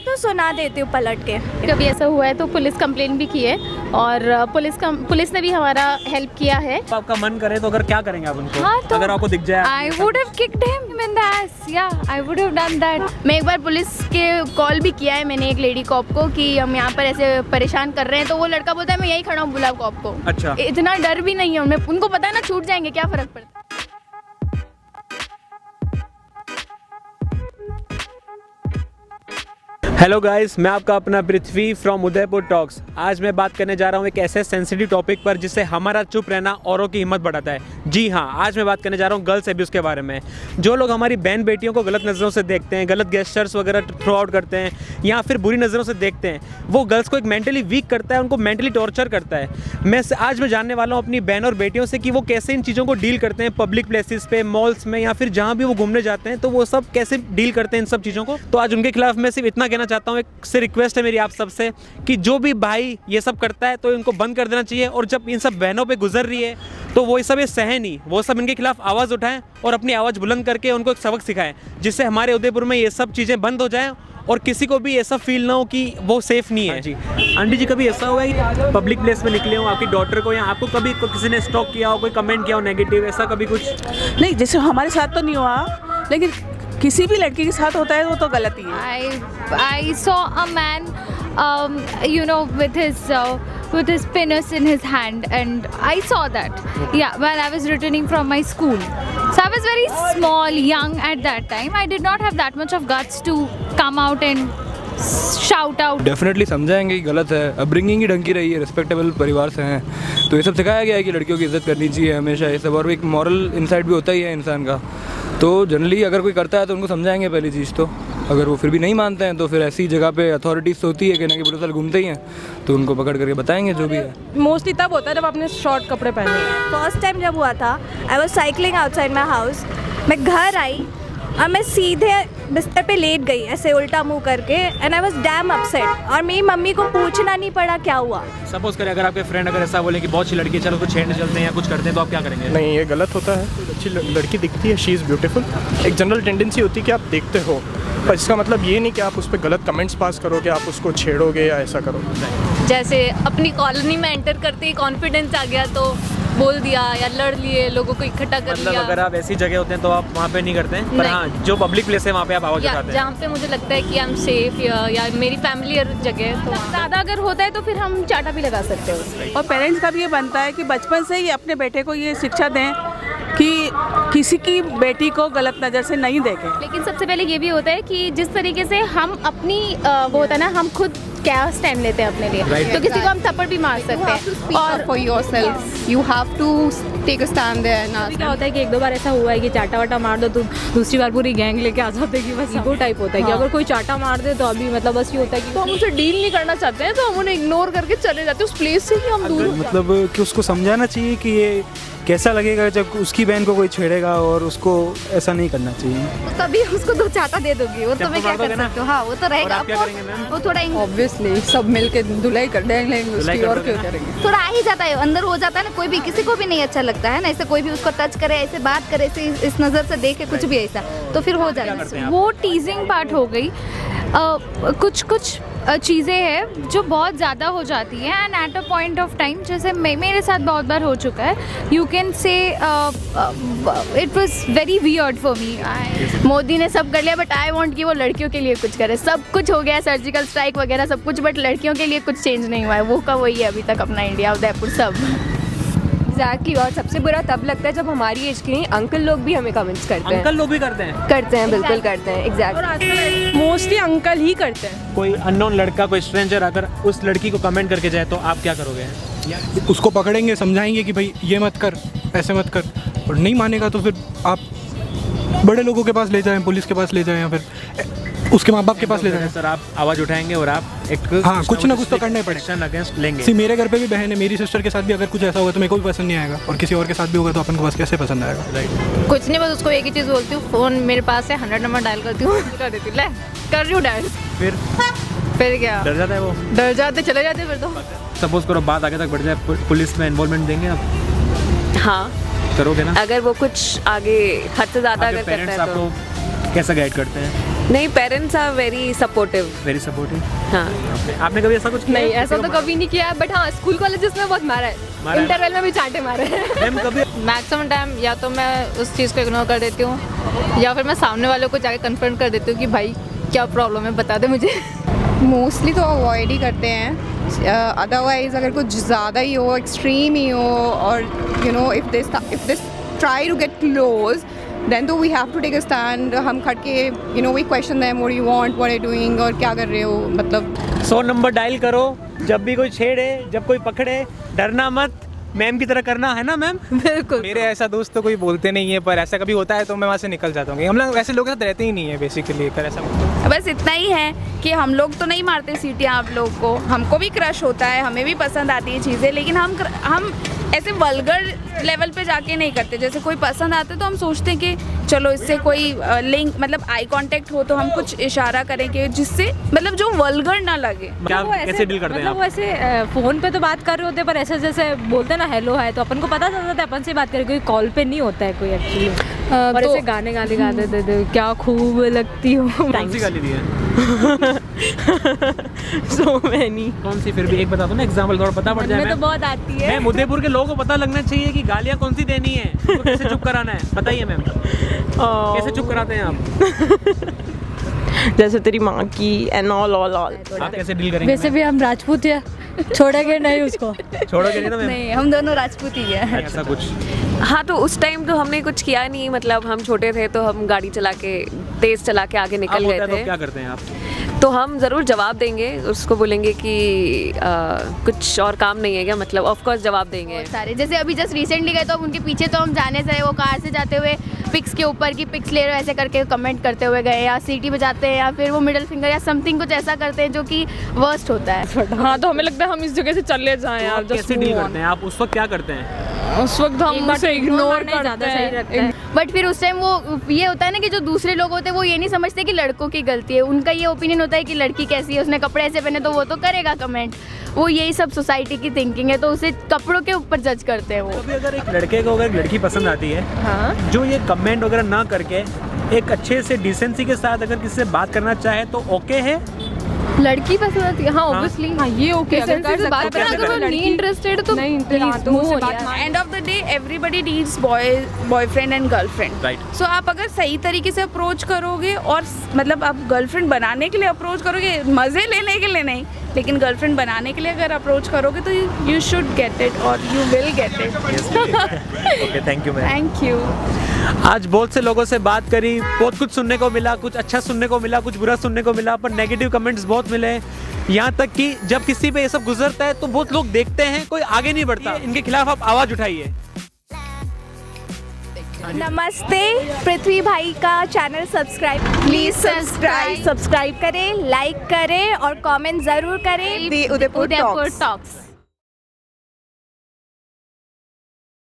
तो सुना देती हूँ पलट के। कभी ऐसा हुआ है तो पुलिस कंप्लेंट भी की है और पुलिस ने भी हमारा हेल्प किया है। तो आपका मन करे तो अगर क्या करेंगे आप उनको? हाँ, तो अगर आपको दिख जाए I would have kicked him in the ass. Yeah, I would have done that. मैं एक बार पुलिस के कॉल भी किया है मैंने एक लेडी कॉप को कि हम यहाँ पर ऐसे परेशान कर रहे हैं, तो वो लड़का बोलता है मैं यही खड़ा हूँ बुलाओ कॉप को। अच्छा। इतना डर भी नहीं है उनमें, उनको पता है ना छूट जाएंगे, क्या फर्क पड़ता है। हेलो गाइस, मैं आपका अपना पृथ्वी फ्रॉम उदयपुर टॉक्स। आज मैं बात करने जा रहा हूँ एक ऐसे सेंसिटिव टॉपिक पर जिससे हमारा चुप रहना औरों की हिम्मत बढ़ाता है। जी हाँ, आज मैं बात करने जा रहा हूँ गर्ल्स एब्यूज़ के बारे में। जो लोग हमारी बहन बेटियों को गलत नज़रों से देखते हैं, गलत गेस्चर्स वगैरह थ्रो आउट करते हैं या फिर बुरी नज़रों से देखते हैं, वो गर्ल्स को एक मेंटली वीक करता है, उनको मेंटली टॉर्चर करता है। आज मैं जानने वाला हूँ अपनी बहन और बेटियों से कि वो कैसे इन चीज़ों को डील करते हैं, पब्लिक प्लेसेस पे, मॉल्स में या फिर जहाँ भी वो घूमने जाते हैं, तो वो सब कैसे डील करते हैं इन सब चीज़ों को। तो आज उनके खिलाफ मैं सिर्फ इतना कहना चाहता हूँ, एक से रिक्वेस्ट है मेरी आप सबसे कि जो भी भाई ये सब करता है तो इनको बंद कर देना चाहिए, और जब इन सब बहनों पे गुजर रही है तो वो ये सब सहे नहीं, वो सब इनके खिलाफ आवाज़ उठाएं और अपनी आवाज़ बुलंद करके उनको एक सबक सिखाएं, जिससे हमारे उदयपुर में ये सब चीज़ें बंद हो जाएं और किसी को भी ऐसा फील ना हो कि वो सेफ नहीं है। जी आंटी जी, कभी ऐसा हुआ है कि पब्लिक प्लेस में निकले हो आपकी डॉटर को या आपको कभी किसी ने स्टॉक किया हो, कोई कमेंट किया हो नेगेटिव, ऐसा कभी कुछ? नहीं, जैसे हमारे साथ तो नहीं हुआ, लेकिन किसी भी लड़की के साथ होता है वो तो गलत ही है। I saw a man, with his penis in his hand, and I saw that. Yeah, while I was returning from my school. So I was very small, young at that time. I did not have that much of guts to come out and shout out. Definitely समझाएंगे कि गलत है, upbringing ही ढंग की रही है, respectable परिवार से हैं, तो ये सब सिखाया गया है कि लड़कियों की इज्जत करनी चाहिए हमेशा, ये सब, और एक मॉरल इनसाइड भी होता ही है इंसान का। तो जनरली अगर कोई करता है तो उनको समझाएंगे पहली चीज़ तो, अगर वो फिर भी नहीं मानते हैं तो फिर ऐसी जगह पे अथॉरिटीज़ तो होती है कि ना कि पुलिस वाले घूमते ही हैं, तो उनको पकड़ करके बताएंगे जो भी है। मोस्टली तब होता है जब आपने शॉर्ट कपड़े पहने हैं। फर्स्ट टाइम जब हुआ था, I was cycling outside my house. मैं घर आई और मैं सीधे बिस्तर पे लेट गई ऐसे उल्टा मुंह करके, and I was dam upset, और मेरी मम्मी को पूछना नहीं पड़ा क्या हुआ। सपोज करें अगर आपके फ्रेंड अगर ऐसा बोले कि बहुत अच्छी लड़की है, चलो कुछ छेड़ने चलते हैं या कुछ करते हैं, तो आप क्या करेंगे? नहीं, ये गलत होता है। अच्छी लड़की दिखती है, शी इज़ ब्यूटीफुल, एक जनरल टेंडेंसी होती है कि आप देखते हो, पर इसका मतलब ये नहीं कि आप उस पर गलत कमेंट्स पास करोगे, आप उसको छेड़ोगे या ऐसा करोगे। जैसे अपनी कॉलोनी में एंटर करते ही कॉन्फिडेंस आ गया तो बोल दिया या लड़ लिए, लोगों को इकट्ठा कर मतलब लिया। अगर आप ऐसी जगह होते हैं तो आप वहाँ पे नहीं करते हैं, पर हाँ जो पब्लिक प्लेस है वहाँ पे आप आवाज़ उठाते हैं। जहाँ पे मुझे लगता है कि आई एम सेफ या मेरी फैमिलियर जगह है, तो ज़्यादा अगर होता है तो फिर हम चाटा भी लगा सकते हैं। और पेरेंट्स का भी ये बनता है कि बचपन से ही अपने बेटे को ये शिक्षा दें कि किसी की बेटी को गलत नज़र से नहीं देखें। लेकिन सबसे पहले ये भी होता है कि जिस तरीके से हम अपनी वो होता है ना, हम खुद क्या स्टैंड लेते हैं अपने लिए, तो किसी को हम थप्पड़ भी मार सकते हैं। और for yourself you have to take a stand there ना। क्या होता है कि एक दो बार ऐसा हुआ है कि चाटा वाटा मार दो तो दूसरी बार पूरी गैंग लेके आ जाते हैं कि बस ईगो टाइप होता है कि अगर कोई चाटा मार दे तो अभी मतलब बस ये होता है कि तो हम उसे डील नहीं करना चाहते हैं, तो हम उन्हें इग्नोर करके चले जाते हैं उस प्लेस से ही हम दूर। मतलब कि उसको समझाना चाहिए कि ये कैसा लगेगा जब उसकी बहन को कोई छेड़ेगा, और उसको ऐसा नहीं करना चाहिए। तभी उसको दो चाटा दे दोगी, वो तो मैं क्या कर सकती हूँ। हाँ, वो तो रहेगा, आप क्या करेंगे मैम? वो थोड़ा ऑब्वियसली सब मिलके धुलाई कर देंगे उसकी, और क्यों करेंगे। थोड़ा आ ही जाता है, अंदर हो जाता है ना, कोई भी किसी को भी नहीं अच्छा लगता है ना, ऐसे कोई भी उसको टच करे, ऐसे बात करे, ऐसे इस नज़र से देखे कुछ भी ऐसा, तो फिर हो जाता है। वो टीजिंग पार्ट हो गई। कुछ चीज़ें हैं जो बहुत ज़्यादा हो जाती हैं, and at a point of time, जैसे मेरे साथ बहुत बार हो चुका है, you can say it was very weird for me. Modi ने सब कर लिया, बट आई वांट कि वो लड़कियों के लिए कुछ करे। सब कुछ हो गया, सर्जिकल स्ट्राइक वगैरह सब कुछ, बट लड़कियों के लिए कुछ चेंज नहीं हुआ है। वो का वही है अभी तक अपना इंडिया, उदयपुर सब। एग्जैक्टली। और सबसे बुरा तब लगता है जब हमारी एज के अंकल लोग भी हमें कमेंट्स करते हैं। अंकल लोग भी करते हैं? करते हैं, बिल्कुल करते हैं। एग्जैक्टली, मोस्टली अंकल ही करते हैं। कोई अननोन लड़का, कोई स्ट्रेंजर अगर उस लड़की को कमेंट करके जाए तो आप क्या करोगे? उसको पकड़ेंगे, समझाएंगे कि भाई ये मत कर, ऐसे मत कर, और नहीं मानेगा तो फिर आप बड़े लोगों के पास ले जाएं, पुलिस के पास ले जाएं, या फिर उसके माँ बाप के पास ले जाएं। सर आप आवाज़ उठाएंगे और आप एक हाँ, कुछ ना कुछ तो करना ही पड़ेगा। अगेंस्ट लेंगे। सी मेरे घर पे भी बहन है, मेरी सिस्टर के साथ भी अगर कुछ ऐसा होगा तो मेरे को भी पसंद नहीं आएगा, और किसी और के साथ भी होगा तो अपन को बस कैसे पसंद आएगा। कुछ नहीं, बस उसको एक ही चीज़ बोलती हूँ, फ़ोन मेरे पास है, 100 नंबर डायल करती हूँ, कर देती हूँ, ले कर रही हूँ डायल। फिर क्या डर जाता है वो? डर जाते, चले जाते फिर तो। सपोज करो बात आगे तक बढ़ जाए, पुलिस में इन्वॉल्वमेंट देंगे आप? हाँ, करोगे ना? अगर वो कुछ आगे हद से ज़्यादा अगर करता है तो। आपको कैसा गाइड करते हैं? नहीं, parents are very supportive. Very supportive. हाँ। आपने कभी ऐसा कुछ किया? नहीं, ऐसा तो कभी नहीं किया है, बट हाँ स्कूल कॉलेजेस में बहुत मारा है, इंटरवल में भी चांटे मारे हैं। मैम कभी मैक्सिमम टाइम या तो मैं उस चीज़ को इग्नोर कर देती हूँ या फिर मैं सामने वालों को जाके कन्फ्रंट कर देती हूँ कि भाई क्या प्रॉब्लम है, बता दे मुझे। मोस्टली तो अवॉइड ही करते हैं, अदरवाइज अगर कुछ ज़्यादा ही हो, एक्सट्रीम ही हो, और you know if this try to get close then तो we have to take a stand. हम खड़ के you know we question them what you want, what are you doing, और क्या कर रहे हो, मतलब 100 नंबर डायल करो, जब भी कोई छेड़े, जब कोई पकड़े, डरना मत, मैम की तरह करना है ना मैम? बिल्कुल। मेरे ऐसा दोस्त तो कोई बोलते नहीं है, पर ऐसा कभी होता है तो मैं वहाँ से निकल जाता हूँ। हम लोग वैसे लोगों के साथ रहते ही नहीं है बेसिकली, पर ऐसा बस इतना ही है कि हम लोग तो नहीं मारते सीटियाँ आप लोग को, हमको भी क्रश होता है, हमें भी पसंद आती है चीज़ें, लेकिन हम ऐसे वल्गर लेवल पे जाके नहीं करते। जैसे कोई पसंद आता है तो हम सोचते हैं कि चलो इससे कोई लिंक, मतलब आई कांटेक्ट हो तो हम कुछ इशारा करेंगे जिससे मतलब जो वल्गर ना लगे। क्या कैसे डील करते हैं मतलब वैसे फ़ोन पे तो बात कर रहे होते हैं, पर ऐसे जैसे बोलते हैं ना हेलो है, तो अपन को पता चल जाता है अपन से बात करें, कोई कॉल पे नहीं होता है कोई एक्चुअली। और ऐसे गाने गाने गा देते थे, क्या खूब लगती हो। कौन सी गाली दी है? So many. कौन सी? फिर भी एक बता दो ना, एग्जांपल थोड़ा पता पड़ जाए। मैं तो बहुत आती है। मैम उदयपुर के लोगों को पता लगना चाहिए कि गालियाँ कौन सी देनी है, तो कैसे चुप कराना है, बताइए मैम। कैसे चुप कराते हैं आप? जैसे तेरी माँ की एंड ऑल आप कैसे डील करेंगे? वैसे भी हम राजपूत है, छोड़ेंगे नहीं उसको। छोड़ोगे नहीं ना मैम? नहीं, हम दोनों राजपूत ही हैं। ऐसा कुछ? हाँ, तो उस टाइम तो हमने कुछ किया नहीं, मतलब हम छोटे थे तो हम गाड़ी चला के तेज़ चला के आगे निकल गए थे। तो क्या करते हैं आप? तो हम ज़रूर जवाब देंगे, उसको बोलेंगे कि कुछ और काम नहीं है क्या, मतलब ऑफ कोर्स जवाब देंगे। सारे जैसे अभी जस्ट रिसेंटली गए तो अब उनके पीछे तो हम जाने से, वो कार से जाते हुए पिक्स के ऊपर की पिक्स ले रहे हो ऐसे करके कमेंट करते हुए गए, या सीटी बजाते हैं, या फिर वो मिडिल फिंगर या समथिंग कुछ ऐसा करते हैं जो कि वर्स्ट होता है। हाँ, तो हमें लगता है हम इस जगह से चले जाएं यार। कैसे डील करते हैं आप? उस वक्त क्या करते हैं? उस वक्त हम उसे इग्नोर करते हैं। बट फिर उस टाइम वो ये होता है ना कि जो दूसरे लोग होते हैं वो ये नहीं समझते कि लड़कों की गलती है, उनका ये ओपिनियन होता है कि लड़की कैसी है, उसने कपड़े ऐसे पहने तो वो तो करेगा कमेंट, वो यही सब सोसाइटी की थिंकिंग है, तो उसे कपड़ों के ऊपर जज करते हैं वो। कभी अगर एक लड़के को अगर एक लड़की पसंद आती है, हाँ, जो ये कमेंट वगैरह ना करके एक अच्छे से डिसेंसी के साथ अगर किसी से बात करना चाहे तो ओके है? लड़की पसंद आती है, हाँ ऑब्वियसली, हाँ ये ओके। अगर बात करना अगर वो नहीं इंटरेस्टेड तो नहीं, end of the day everybody needs boyfriend and girlfriend, right. So आप अगर सही तरीके से अप्रोच करोगे, और मतलब आप गर्लफ्रेंड बनाने के लिए अप्रोच करोगे, मज़े लेने के लिए नहीं, लेकिन गर्लफ्रेंड बनाने के लिए अगर अप्रोच करोगे तो यू शुड गेट इट और you will get it. Okay, thank you ma'am. Thank you. आज बहुत से लोगों से बात करी, बहुत कुछ सुनने को मिला, कुछ अच्छा सुनने को मिला, कुछ बुरा सुनने को मिला, पर नेगेटिव कमेंट्स बहुत मिले। यहाँ तक कि जब किसी पे ये सब गुजरता है तो बहुत लोग देखते हैं, कोई आगे नहीं बढ़ता। इनके खिलाफ आप आवाज उठाइए। नमस्ते, पृथ्वी भाई का चैनल प्लीज सब्सक्राइब करें, लाइक करें और कमेंट ज़रूर करें। उदयपुर टॉक्स।